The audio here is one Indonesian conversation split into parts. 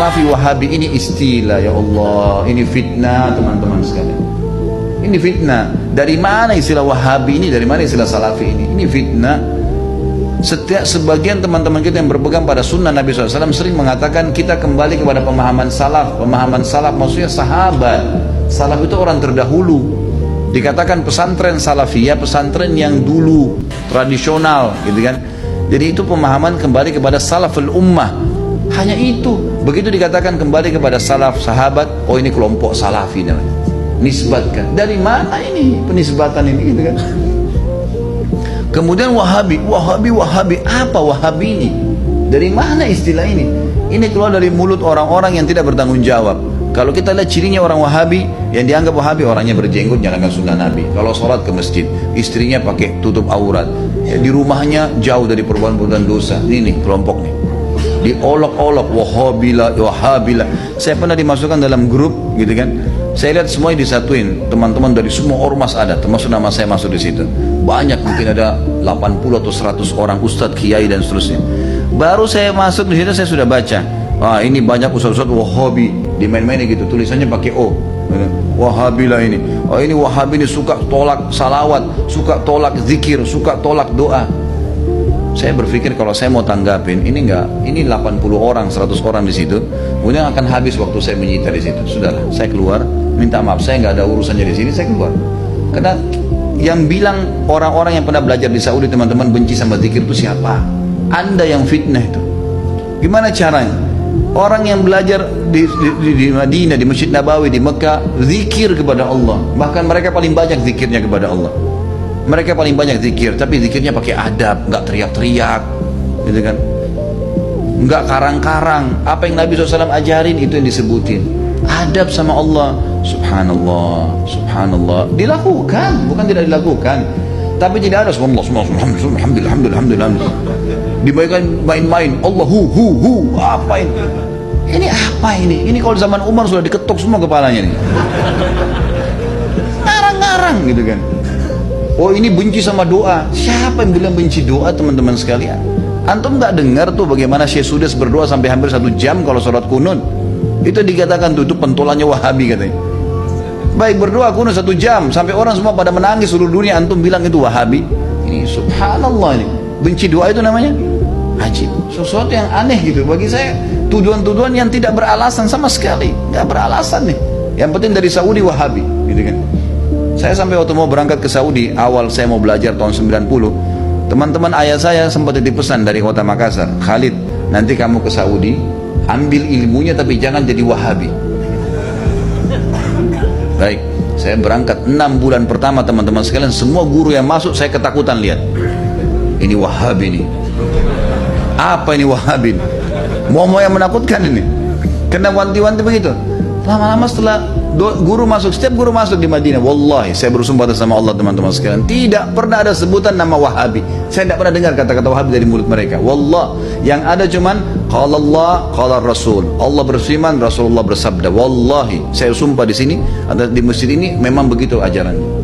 salafi wahabi ini istilah, ya Allah, ini fitnah teman-teman sekalian. Ini fitnah. Dari mana istilah wahabi ini, dari mana istilah salafi ini? Ini fitnah. Setiap sebagian teman-teman kita yang berpegang pada sunnah Nabi SAW sering mengatakan kita kembali kepada pemahaman salaf. Pemahaman salaf maksudnya sahabat. Salaf itu orang terdahulu. Dikatakan pesantren salafiyah, pesantren yang dulu tradisional, gitu kan. Jadi itu pemahaman kembali kepada salaful ummah. Hanya itu. Begitu dikatakan kembali kepada salaf sahabat, oh ini kelompok salafi namanya. Nisbatkan. Dari mana ini penisbatan ini, gitu kan? Kemudian wahabi, wahabi, wahabi. Apa wahabi ini? Dari mana istilah ini? Ini keluar dari mulut orang-orang yang tidak bertanggung jawab. Kalau kita lihat cirinya orang wahabi, yang dianggap wahabi orangnya berjenggot, jalankan sunnah Nabi. Kalau sholat ke masjid, istrinya pakai tutup aurat. Ya, di rumahnya jauh dari perbuatan dosa. Ini nih kelompok nih. Diolok-olok, wahabila, wahabila. Saya pernah dimasukkan dalam grup, gitu kan. Saya lihat semuanya disatuin. Teman-teman dari semua ormas ada, termasuk nama saya masuk di situ. Banyak, mungkin ada 80 atau 100 orang ustadz, kiai dan seterusnya. Baru saya masuk di situ saya sudah baca. Ah, ini banyak ustadz-ustadz wahabi, dimain-mainin gitu, tulisannya pakai O. Wahabi lah ini. Oh, ini wahabi ini suka tolak salawat, suka tolak zikir, suka tolak doa. Saya berpikir kalau saya mau tanggapin, ini 80 orang, 100 orang di situ, kemudian akan habis waktu saya menyita di situ. Sudahlah, saya keluar, minta maaf, saya nggak ada urusannya di sini, saya keluar. Karena yang bilang orang-orang yang pernah belajar di Saudi, teman-teman, benci sama zikir itu siapa? Anda yang fitnah itu. Gimana caranya? Orang yang belajar di Madinah, di Masjid Nabawi, di Mekah, zikir kepada Allah. Bahkan mereka paling banyak zikirnya kepada Allah. Mereka paling banyak zikir, tapi zikirnya pakai adab, nggak teriak-teriak, gitu kan? Nggak karang-karang. Apa yang Nabi SAW ajarin itu yang disebutin. Adab sama Allah. Subhanallah, subhanallah. Dilakukan, bukan tidak dilakukan. Tapi tidak ada subhanallah, alhamdulillah. Dimainkan main-main. Allahu hu. Apa ini? Ini apa ini? Ini kalau zaman Umar sudah diketok semua kepalanya nih. Ngarang-ngarang, gitu kan? Oh, ini benci sama doa. Siapa yang bilang benci doa, teman-teman sekalian? Antum nggak dengar tuh bagaimana Syekh Sudes berdoa sampai hampir 1 jam kalau sholat kunut? Itu dikatakan tuh, itu pentolannya wahabi katanya. Baik, berdoa kunut 1 jam sampai orang semua pada menangis seluruh dunia, antum bilang itu wahabi? Ini subhanallah, ini benci doa itu namanya ajib. Sesuatu yang aneh gitu. Bagi saya tuduhan-tuduhan yang tidak beralasan sama sekali, nggak beralasan nih. Yang penting dari Saudi wahabi, gitu kan? Saya sampai waktu mau berangkat ke Saudi, awal saya mau belajar tahun 90, teman-teman ayah saya sempat titip pesan dari kota Makassar, Khalid, nanti kamu ke Saudi, ambil ilmunya tapi jangan jadi wahabi. Baik, saya berangkat 6 bulan pertama, teman-teman sekalian, semua guru yang masuk saya ketakutan lihat. Ini wahabi nih. Apa ini wahabi? Mau yang menakutkan ini. Kena wanti-wanti begitu. Lama-lama setelah guru masuk, setiap guru masuk di Madinah, wallahi saya bersumpah atas nama Allah, teman-teman sekalian, tidak pernah ada sebutan nama wahabi. Saya tidak pernah dengar kata-kata wahabi dari mulut mereka. Wallah, yang ada cuman qala Allah, qala Rasul. Allah berfirman, Rasulullah bersabda. Wallahi, saya sumpah di sini, di masjid ini memang begitu ajarannya.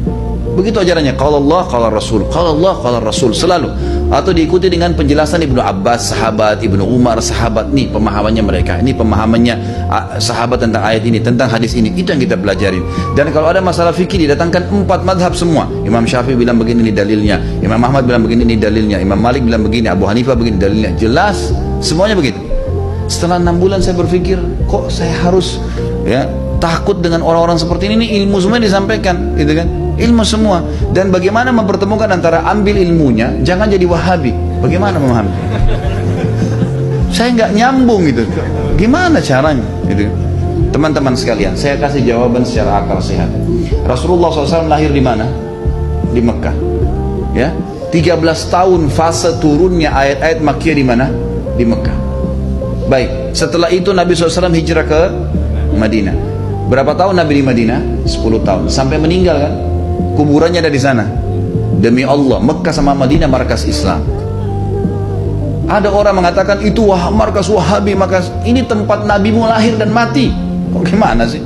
Begitu ajarannya, qala Allah, qala Rasul, qala Allah, qala Rasul, selalu. Atau diikuti dengan penjelasan Ibnu Abbas, sahabat, Ibnu Umar, sahabat. Nih pemahamannya mereka, ini pemahamannya sahabat tentang ayat ini, tentang hadis ini. Itu yang kita pelajarin. Dan kalau ada masalah fikih, didatangkan 4 madhab semua. Imam Syafi'i bilang begini, ini dalilnya. Imam Ahmad bilang begini, ini dalilnya. Imam Malik bilang begini, Abu Hanifah begini, dalilnya. Jelas, semuanya begitu. Setelah 6 bulan saya berpikir, kok saya harus takut dengan orang-orang seperti ini ilmu semua disampaikan, gitu kan? Ilmu semua. Dan bagaimana mempertemukan antara ambil ilmunya, jangan jadi wahabi. Bagaimana memahami? Saya nggak nyambung gitu. Gimana caranya? Gitu. Teman-teman sekalian, saya kasih jawaban secara akal sehat. Rasulullah SAW lahir di mana? Di Mekah. Ya, 13 tahun fase turunnya ayat-ayat Makkiyah di mana? Di Mekah. Baik, setelah itu Nabi SAW hijrah ke Madinah. Berapa tahun Nabi di Madinah? 10 tahun. Sampai meninggal kan? Kuburannya ada di sana. Demi Allah, Mekah sama Madinah markas Islam. Ada orang mengatakan itu markas Wahabi, markas ini tempat Nabi mu lahir dan mati. Kok gimana sih?